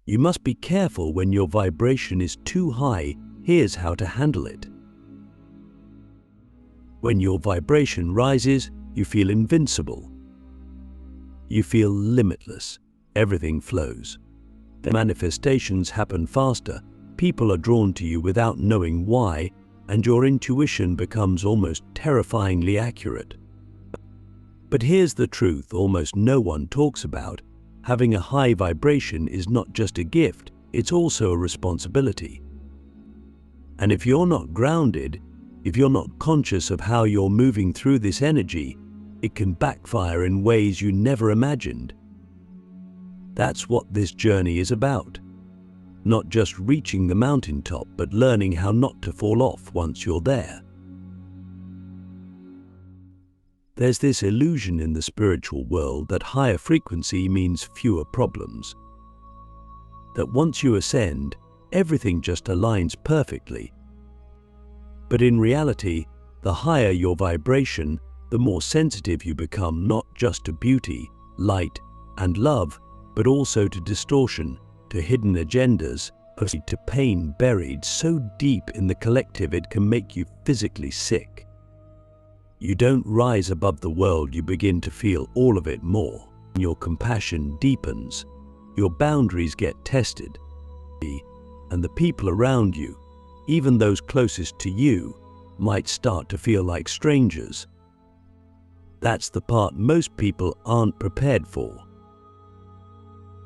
You must be careful when your vibration is too high. Here's how to handle it. When your vibration rises, you feel invincible. You feel limitless. Everything flows. The manifestations happen faster. People are drawn to you without knowing why, and your intuition becomes almost terrifyingly accurate. But here's the truth almost no one talks about. Having a high vibration is not just a gift, it's also a responsibility. And if you're not grounded, if you're not conscious of how you're moving through this energy, it can backfire in ways you never imagined. That's what this journey is about. Not just reaching the mountaintop, but learning how not to fall off once you're there. There's this illusion in the spiritual world that higher frequency means fewer problems. That once you ascend, everything just aligns perfectly. But in reality, the higher your vibration, the more sensitive you become, not just to beauty, light, and love, but also to distortion, to hidden agendas, to pain buried so deep in the collective it can make you physically sick. You don't rise above the world, you begin to feel all of it more. Your compassion deepens, your boundaries get tested, and the people around you, even those closest to you, might start to feel like strangers. That's the part most people aren't prepared for.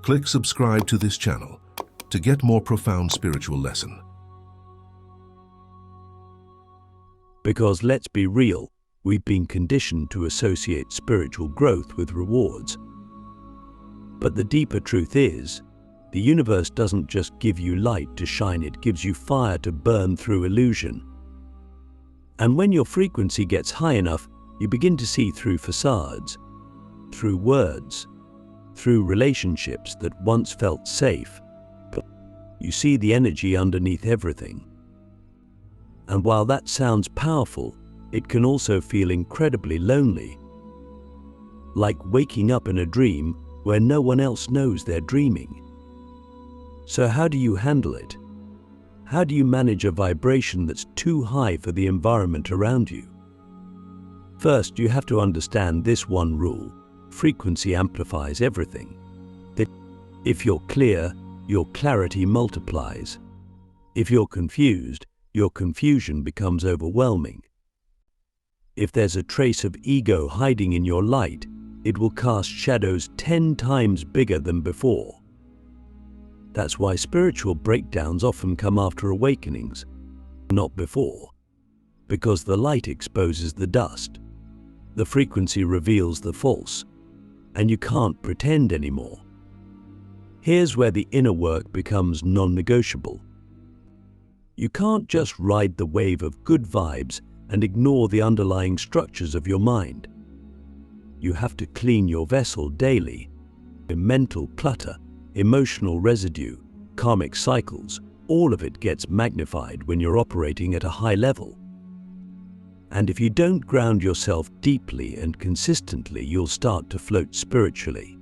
Click subscribe to this channel to get more profound spiritual lesson. Because let's be real, we've been conditioned to associate spiritual growth with rewards. But the deeper truth is, the universe doesn't just give you light to shine, it gives you fire to burn through illusion. And when your frequency gets high enough, you begin to see through facades, through words, through relationships that once felt safe. You see the energy underneath everything. And while that sounds powerful, it can also feel incredibly lonely. Like waking up in a dream where no one else knows they're dreaming. So how do you handle it? How do you manage a vibration that's too high for the environment around you? First, you have to understand this one rule: frequency amplifies everything. If you're clear, your clarity multiplies. If you're confused, your confusion becomes overwhelming. If there's a trace of ego hiding in your light, it will cast shadows 10 times bigger than before. That's why spiritual breakdowns often come after awakenings, not before. Because the light exposes the dust, the frequency reveals the false, and you can't pretend anymore. Here's where the inner work becomes non-negotiable. You can't just ride the wave of good vibes and ignore the underlying structures of your mind. You have to clean your vessel daily. Mental clutter, emotional residue, karmic cycles, all of it gets magnified when you're operating at a high level. And if you don't ground yourself deeply and consistently, you'll start to float spiritually.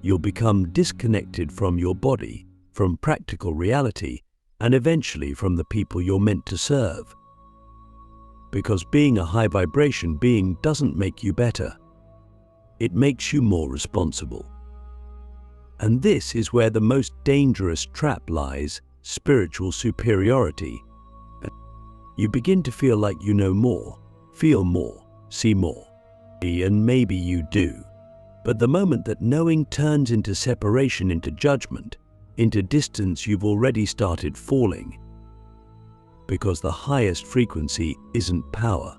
You'll become disconnected from your body, from practical reality, and eventually from the people you're meant to serve. Because being a high vibration being doesn't make you better. It makes you more responsible. And this is where the most dangerous trap lies: spiritual superiority. You begin to feel like you know more, feel more, see more. And maybe you do. But the moment that knowing turns into separation, into judgment, into distance, you've already started falling. Because the highest frequency isn't power.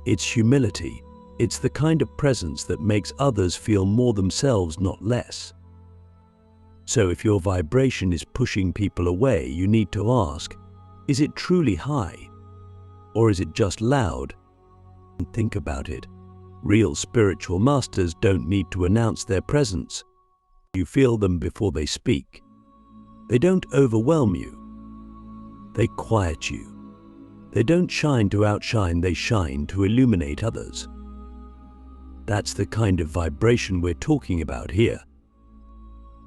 It's humility. It's the kind of presence that makes others feel more themselves, not less. So if your vibration is pushing people away, you need to ask, is it truly high? Or is it just loud? And think about it. Real spiritual masters don't need to announce their presence. You feel them before they speak. They don't overwhelm you. They quiet you. They don't shine to outshine, they shine to illuminate others. That's the kind of vibration we're talking about here.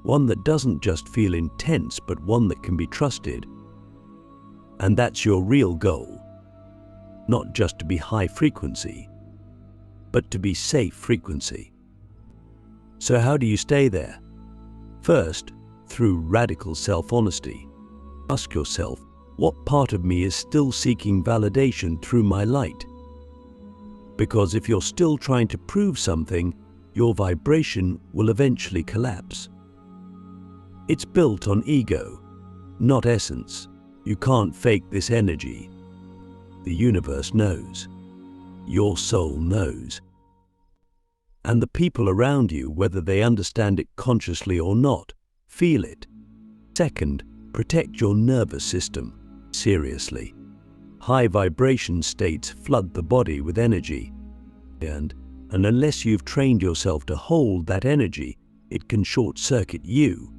one that doesn't just feel intense, but one that can be trusted. And that's your real goal. Not just to be high frequency, but to be safe frequency. So how do you stay there? First, through radical self-honesty. Ask yourself, what part of me is still seeking validation through my light? Because if you're still trying to prove something, your vibration will eventually collapse. It's built on ego, not essence. You can't fake this energy. The universe knows. Your soul knows. And the people around you, whether they understand it consciously or not, feel it. Second, protect your nervous system. Seriously. High vibration states flood the body with energy. And unless you've trained yourself to hold that energy, it can short-circuit you.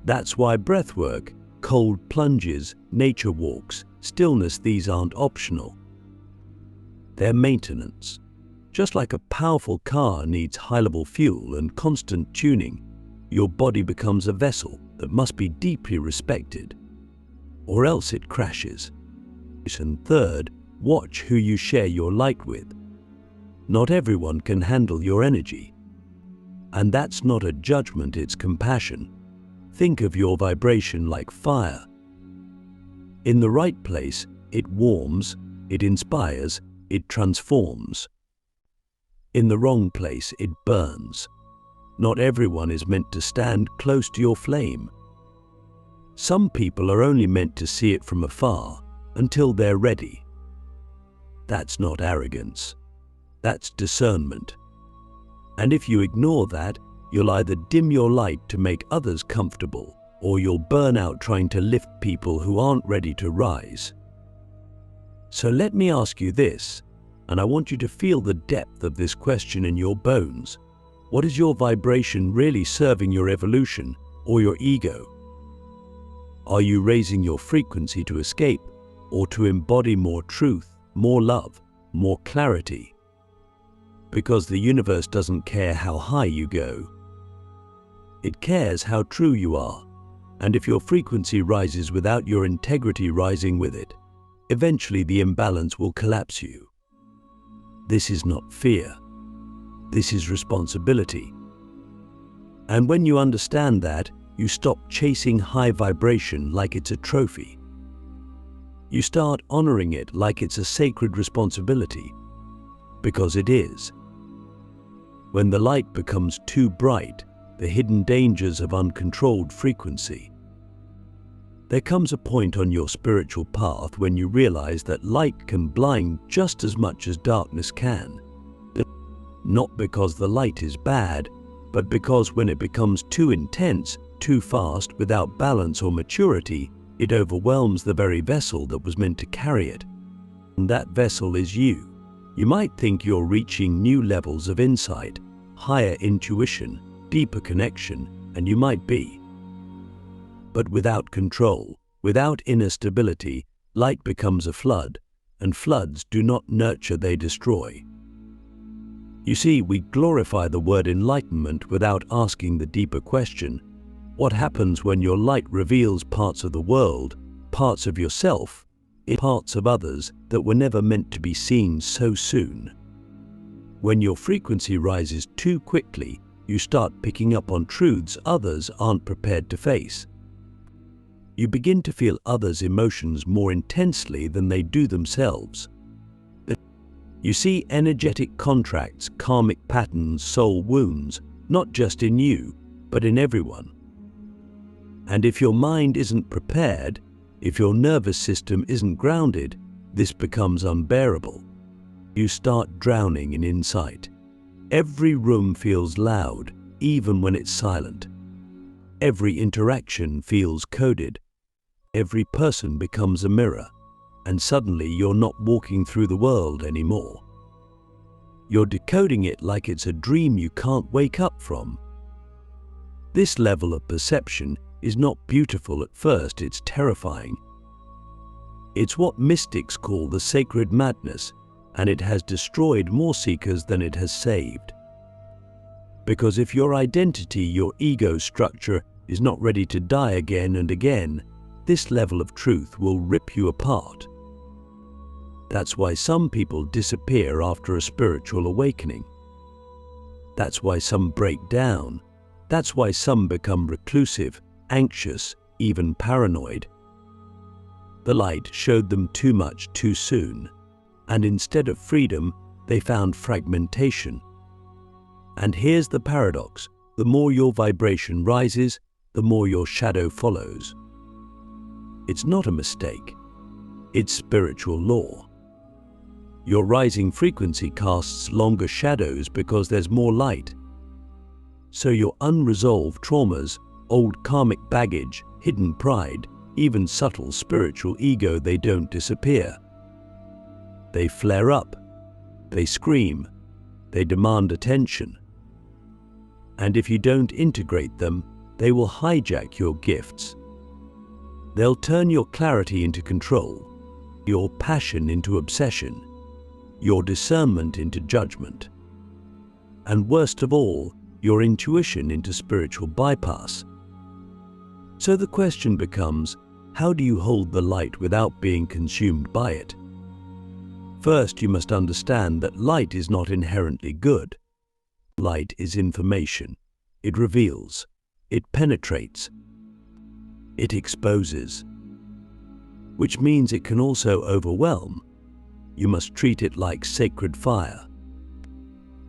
That's why breathwork, cold plunges, nature walks, stillness, these aren't optional. They're maintenance. Just like a powerful car needs high-level fuel and constant tuning, your body becomes a vessel that must be deeply respected, or else it crashes. And third, watch who you share your light with. Not everyone can handle your energy. And that's not a judgment, it's compassion. Think of your vibration like fire. In the right place, it warms, it inspires, it transforms. In the wrong place, it burns. Not everyone is meant to stand close to your flame. Some people are only meant to see it from afar until they're ready. That's not arrogance. That's discernment. And if you ignore that, you'll either dim your light to make others comfortable, or you'll burn out trying to lift people who aren't ready to rise. So let me ask you this, and I want you to feel the depth of this question in your bones. What is your vibration really serving, your evolution or your ego? Are you raising your frequency to escape, or to embody more truth, more love, more clarity? Because the universe doesn't care how high you go. It cares how true you are. And if your frequency rises without your integrity rising with it, eventually the imbalance will collapse you. This is not fear. This is responsibility. And when you understand that, you stop chasing high vibration like it's a trophy. You start honoring it like it's a sacred responsibility, because it is. When the light becomes too bright, the hidden dangers of uncontrolled frequency. There comes a point on your spiritual path when you realize that light can blind just as much as darkness can. Not because the light is bad, but because when it becomes too intense, too fast, without balance or maturity, it overwhelms the very vessel that was meant to carry it. And that vessel is you. You might think you're reaching new levels of insight, higher intuition, deeper connection, and you might be. But without control, without inner stability, light becomes a flood, and floods do not nurture, they destroy. You see, we glorify the word enlightenment without asking the deeper question: what happens when your light reveals parts of the world, parts of yourself, parts of others that were never meant to be seen so soon? When your frequency rises too quickly, you start picking up on truths others aren't prepared to face. You begin to feel others' emotions more intensely than they do themselves. You see energetic contracts, karmic patterns, soul wounds, not just in you, but in everyone. And if your mind isn't prepared, if your nervous system isn't grounded, this becomes unbearable. You start drowning in insight. Every room feels loud, even when it's silent. Every interaction feels coded. Every person becomes a mirror, and suddenly you're not walking through the world anymore. You're decoding it like it's a dream you can't wake up from. This level of perception is not beautiful at first, it's terrifying. It's what mystics call the sacred madness, and it has destroyed more seekers than it has saved. Because if your identity, your ego structure, is not ready to die again and again, this level of truth will rip you apart. That's why some people disappear after a spiritual awakening. That's why some break down. That's why some become reclusive, anxious, even paranoid. The light showed them too much too soon, and instead of freedom, they found fragmentation. And here's the paradox: the more your vibration rises, the more your shadow follows. It's not a mistake. It's spiritual law. Your rising frequency casts longer shadows because there's more light. So your unresolved traumas, old karmic baggage, hidden pride, even subtle spiritual ego, they don't disappear. They flare up. They scream. They demand attention. And if you don't integrate them, they will hijack your gifts. They'll turn your clarity into control, your passion into obsession, your discernment into judgment, and worst of all, your intuition into spiritual bypass. So the question becomes, how do you hold the light without being consumed by it? First, you must understand that light is not inherently good. Light is information. It reveals. It penetrates. It exposes. Which means it can also overwhelm. You must treat it like sacred fire.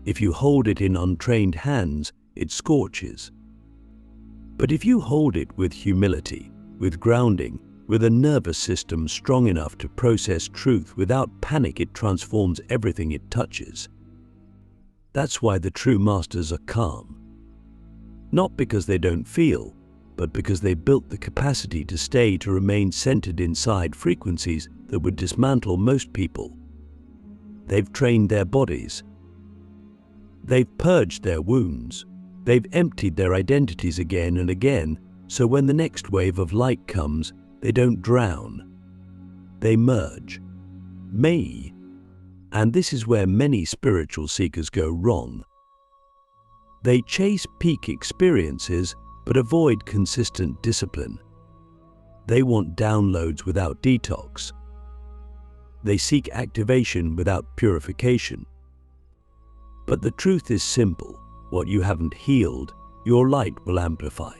If you hold it in untrained hands, it scorches. But if you hold it with humility, with grounding, with a nervous system strong enough to process truth without panic, it transforms everything it touches. That's why the true masters are calm. Not because they don't feel, but because they built the capacity to remain centered inside frequencies that would dismantle most people. They've trained their bodies. They've purged their wounds. They've emptied their identities again and again, so when the next wave of light comes, they don't drown. They merge. And this is where many spiritual seekers go wrong. They chase peak experiences but avoid consistent discipline. They want downloads without detox. They seek activation without purification. But the truth is simple. What you haven't healed, your light will amplify.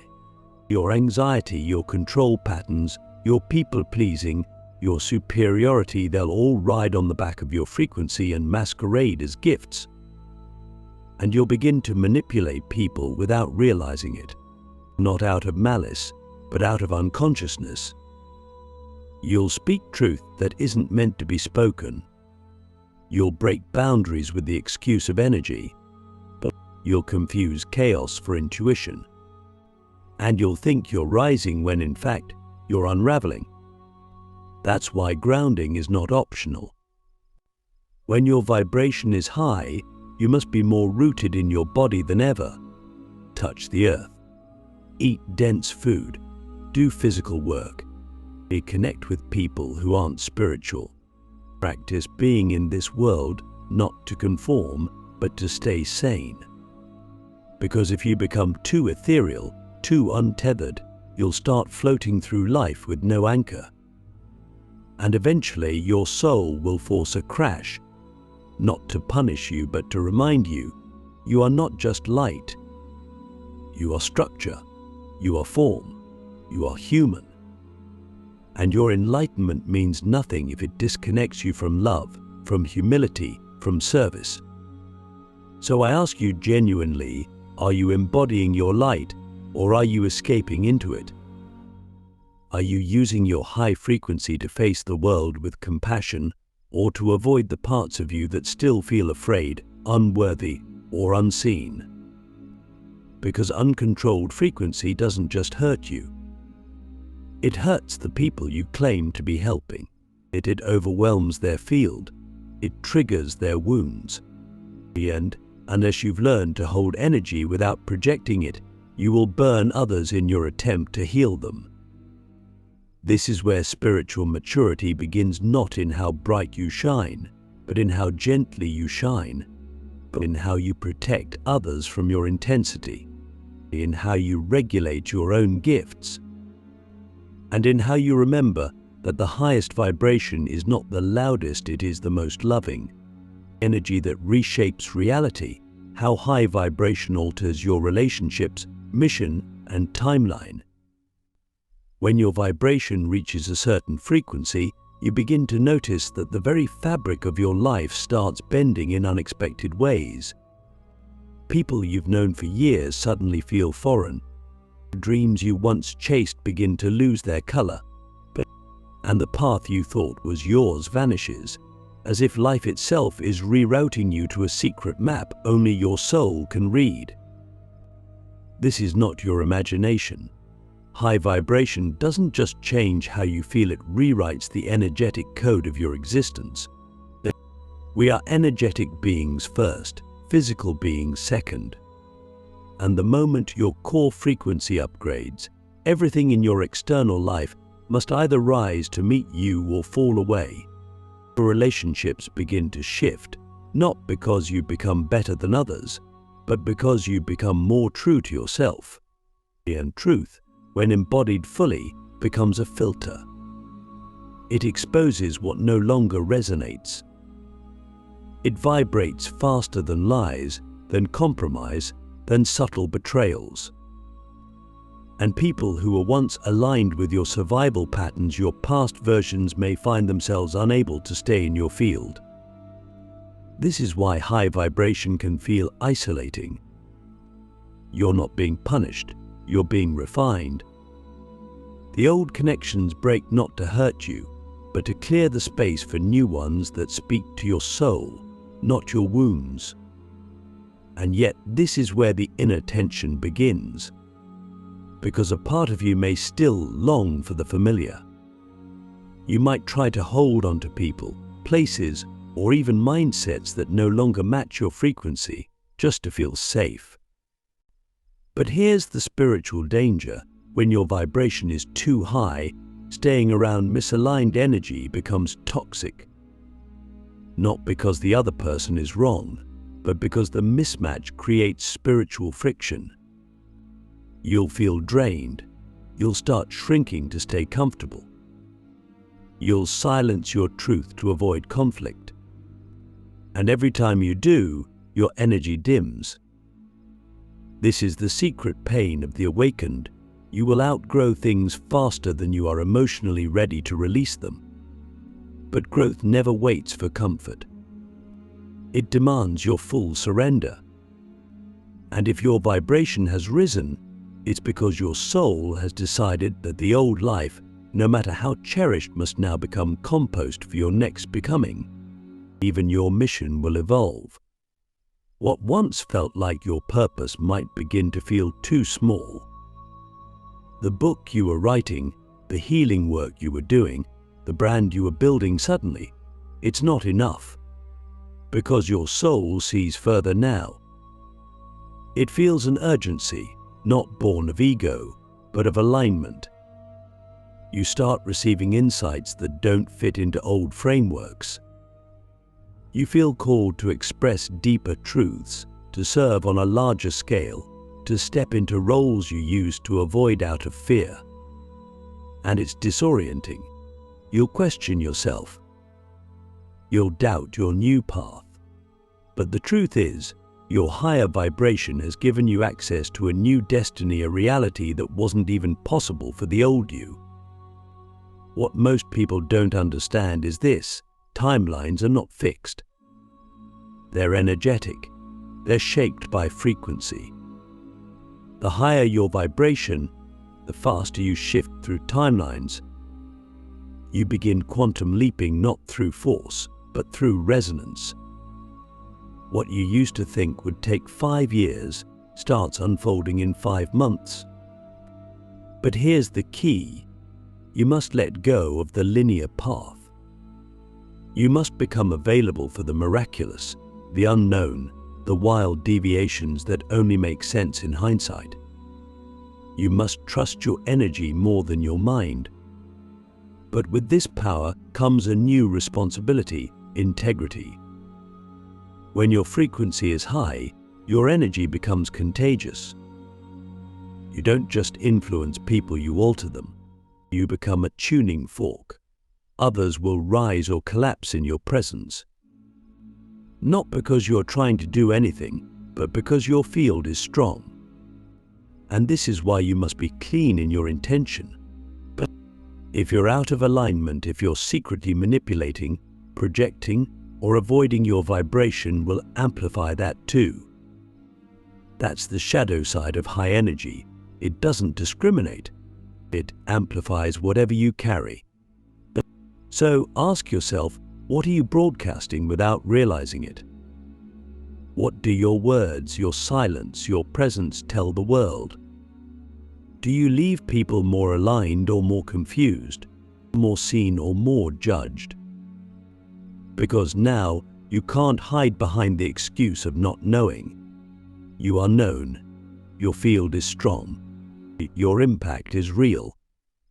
Your anxiety, your control patterns, your people-pleasing, your superiority, they'll all ride on the back of your frequency and masquerade as gifts. And you'll begin to manipulate people without realizing it. Not out of malice, but out of unconsciousness. You'll speak truth that isn't meant to be spoken. You'll break boundaries with the excuse of energy. But you'll confuse chaos for intuition. And you'll think you're rising when in fact you're unraveling. That's why grounding is not optional. When your vibration is high, you must be more rooted in your body than ever. Touch the earth. Eat dense food. Do physical work. Connect with people who aren't spiritual. Practice being in this world not to conform, but to stay sane. Because if you become too ethereal, too untethered, you'll start floating through life with no anchor. And eventually your soul will force a crash, not to punish you but to remind you, you are not just light. You are structure, you are form, you are human. And your enlightenment means nothing if it disconnects you from love, from humility, from service. So I ask you genuinely, are you embodying your light, or are you escaping into it? Are you using your high frequency to face the world with compassion, or to avoid the parts of you that still feel afraid, unworthy, or unseen? Because uncontrolled frequency doesn't just hurt you. It hurts the people you claim to be helping. It overwhelms their field. It triggers their wounds. And unless you've learned to hold energy without projecting it, you will burn others in your attempt to heal them. This is where spiritual maturity begins, not in how bright you shine, but in how gently you shine. in how you protect others from your intensity, in how you regulate your own gifts, and in how you remember that the highest vibration is not the loudest, it is the most loving. Energy that reshapes reality, how high vibration alters your relationships, mission, and timeline. When your vibration reaches a certain frequency, you begin to notice that the very fabric of your life starts bending in unexpected ways. People you've known for years suddenly feel foreign. Dreams you once chased begin to lose their color, and the path you thought was yours vanishes, as if life itself is rerouting you to a secret map only your soul can read. This is not your imagination. High vibration doesn't just change how you feel, it rewrites the energetic code of your existence. We are energetic beings first, physical beings second. And the moment your core frequency upgrades, everything in your external life must either rise to meet you or fall away. Your relationships begin to shift, not because you become better than others, but because you become more true to yourself. And truth, when embodied fully, becomes a filter. It exposes what no longer resonates. It vibrates faster than lies, than compromise, than subtle betrayals. And people who were once aligned with your survival patterns, your past versions, may find themselves unable to stay in your field. This is why high vibration can feel isolating. You're not being punished, you're being refined. The old connections break not to hurt you, but to clear the space for new ones that speak to your soul, not your wounds. And yet this is where the inner tension begins, because a part of you may still long for the familiar. You might try to hold on to people, places, or even mindsets that no longer match your frequency, just to feel safe. But here's the spiritual danger. When your vibration is too high, staying around misaligned energy becomes toxic. Not because the other person is wrong, but because the mismatch creates spiritual friction. You'll feel drained. You'll start shrinking to stay comfortable. You'll silence your truth to avoid conflict. And every time you do, your energy dims. This is the secret pain of the awakened. You will outgrow things faster than you are emotionally ready to release them. But growth never waits for comfort. It demands your full surrender. And if your vibration has risen, it's because your soul has decided that the old life, no matter how cherished, must now become compost for your next becoming. Even your mission will evolve. What once felt like your purpose might begin to feel too small. The book you were writing, the healing work you were doing, the brand you were building, suddenly, it's not enough. Because your soul sees further now. It feels an urgency, not born of ego, but of alignment. You start receiving insights that don't fit into old frameworks. You feel called to express deeper truths, to serve on a larger scale, to step into roles you used to avoid out of fear. And it's disorienting. You'll question yourself. You'll doubt your new path. But the truth is, your higher vibration has given you access to a new destiny, a reality that wasn't even possible for the old you. What most people don't understand is this: timelines are not fixed. They're energetic. They're shaped by frequency. The higher your vibration, the faster you shift through timelines. You begin quantum leaping not through force, but through resonance. What you used to think would take 5 years starts unfolding in 5 months. But here's the key: you must let go of the linear path. You must become available for the miraculous, the unknown, the wild deviations that only make sense in hindsight. You must trust your energy more than your mind. But with this power comes a new responsibility: integrity. When your frequency is high, your energy becomes contagious. You don't just influence people, you alter them. You become a tuning fork. Others will rise or collapse in your presence. Not because you're trying to do anything, but because your field is strong. And this is why you must be clean in your intention. But if you're out of alignment, if you're secretly manipulating, projecting, or avoiding, your vibration will amplify that too. That's the shadow side of high energy. It doesn't discriminate. It amplifies whatever you carry. So ask yourself, what are you broadcasting without realizing it? What do your words, your silence, your presence tell the world? Do you leave people more aligned or more confused, more seen or more judged? Because now you can't hide behind the excuse of not knowing. You are known. Your field is strong. Your impact is real.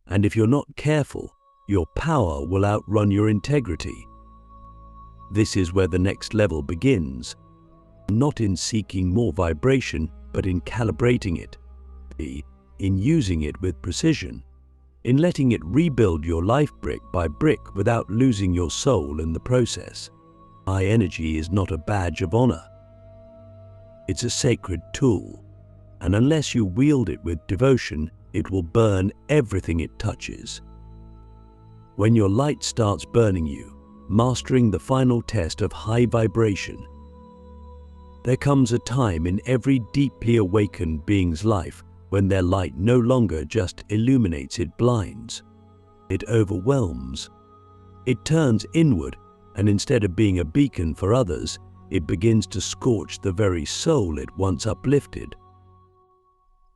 And if you're not careful, your power will outrun your integrity. This is where the next level begins. Not in seeking more vibration, but in calibrating it. In using it with precision. In letting it rebuild your life brick by brick without losing your soul in the process. High energy is not a badge of honor. It's a sacred tool. And unless you wield it with devotion, it will burn everything it touches. When your light starts burning you, mastering the final test of high vibration, there comes a time in every deeply awakened being's life when their light no longer just illuminates, it blinds. It overwhelms. It turns inward, and instead of being a beacon for others, it begins to scorch the very soul it once uplifted.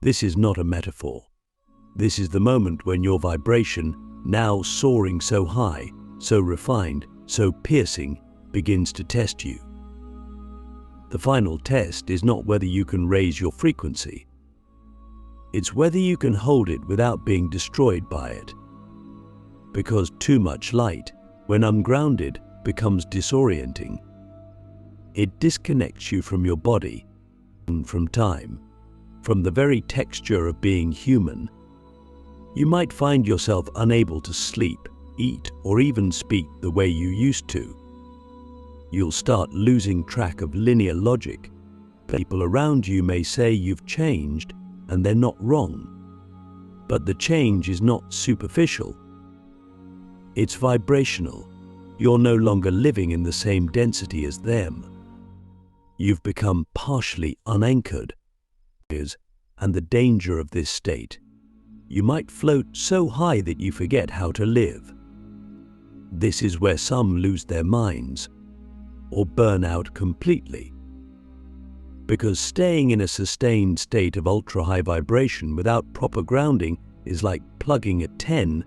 This is not a metaphor. This is the moment when your vibration, now soaring so high, so refined, so piercing, begins to test you. The final test is not whether you can raise your frequency. It's whether you can hold it without being destroyed by it. Because too much light, when ungrounded, becomes disorienting. It disconnects you from your body, from time, from the very texture of being human. You might find yourself unable to sleep, eat, or even speak the way you used to. You'll start losing track of linear logic. People around you may say you've changed, and they're not wrong. But the change is not superficial. It's vibrational. You're no longer living in the same density as them. You've become partially unanchored. And the danger of this state, you might float so high that you forget how to live. This is where some lose their minds or burn out completely. Because staying in a sustained state of ultra-high vibration without proper grounding is like plugging a 10,000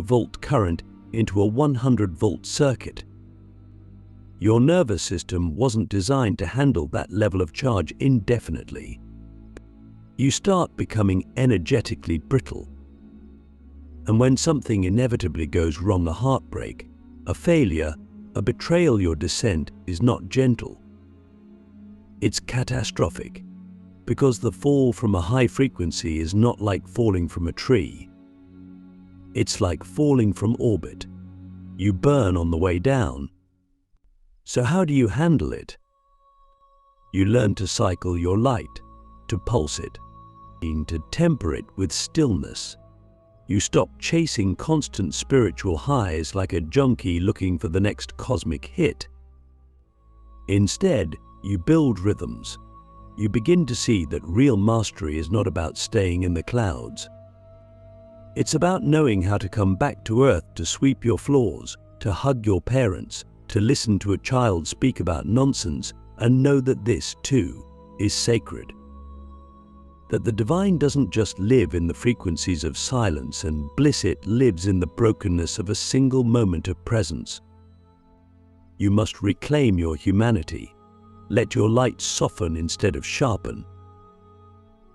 volt current into a 100-volt circuit. Your nervous system wasn't designed to handle that level of charge indefinitely. You start becoming energetically brittle. And when something inevitably goes wrong, a heartbreak, a failure, a betrayal, your descent is not gentle. It's catastrophic, because the fall from a high frequency is not like falling from a tree. It's like falling from orbit. You burn on the way down. So how do you handle it? You learn to cycle your light, to pulse it, to temper it with stillness. You stop chasing constant spiritual highs like a junkie looking for the next cosmic hit. Instead, you build rhythms. You begin to see that real mastery is not about staying in the clouds. It's about knowing how to come back to earth, to sweep your floors, to hug your parents, to listen to a child speak about nonsense, and know that this, too, is sacred. That the divine doesn't just live in the frequencies of silence and bliss, it lives in the brokenness of a single moment of presence. You must reclaim your humanity. Let your light soften instead of sharpen.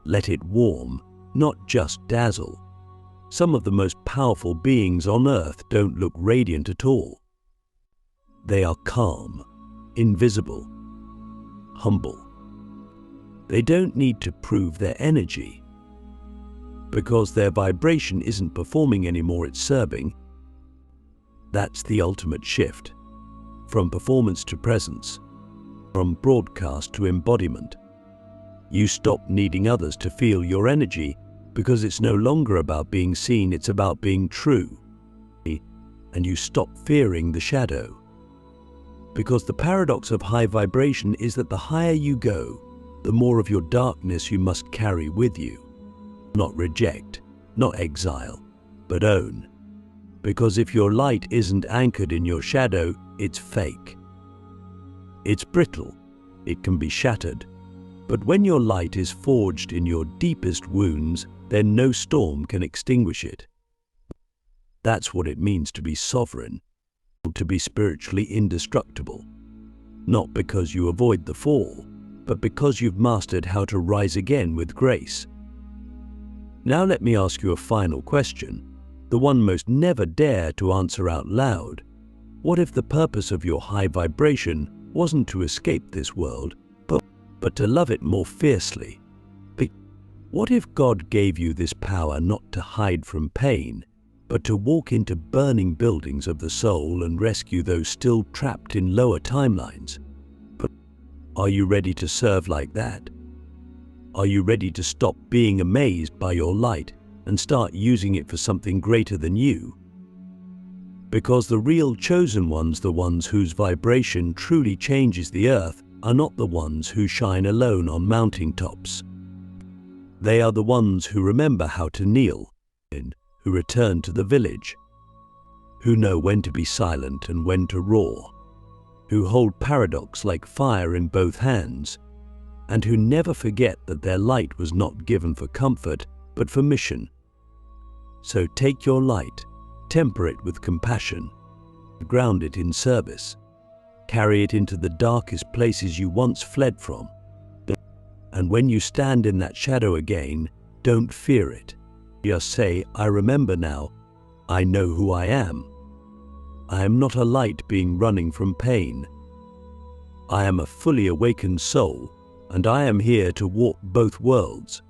Let it warm, not just dazzle. Some of the most powerful beings on earth don't look radiant at all. They are calm. invisible, humble. They don't need to prove their energy, because their vibration isn't performing anymore, it's serving. That's the ultimate shift, from performance to presence, from broadcast to embodiment. You stop needing others to feel your energy, because it's no longer about being seen, it's about being true. And you stop fearing the shadow. Because the paradox of high vibration is that the higher you go, the more of your darkness you must carry with you. Not reject, not exile, but own. Because if your light isn't anchored in your shadow, it's fake. It's brittle, it can be shattered. But when your light is forged in your deepest wounds, then no storm can extinguish it. That's what it means to be sovereign, to be spiritually indestructible. Not because you avoid the fall, but because you've mastered how to rise again with grace. Now let me ask you a final question, the one most never dare to answer out loud. What if the purpose of your high vibration wasn't to escape this world, but to love it more fiercely? What if God gave you this power not to hide from pain, but to walk into burning buildings of the soul and rescue those still trapped in lower timelines? But are you ready to serve like that? Are you ready to stop being amazed by your light and start using it for something greater than you? Because the real chosen ones, the ones whose vibration truly changes the earth, are not the ones who shine alone on mountaintops. They are the ones who remember how to kneel, who return to the village, who know when to be silent and when to roar, who hold paradox like fire in both hands, and who never forget that their light was not given for comfort, but for mission. So take your light, temper it with compassion, ground it in service, carry it into the darkest places you once fled from. And when you stand in that shadow again, don't fear it. Just say, I remember now, I know who I am. I am not a light being running from pain. I am a fully awakened soul, and I am here to walk both worlds.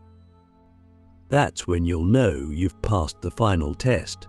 That's when you'll know you've passed the final test.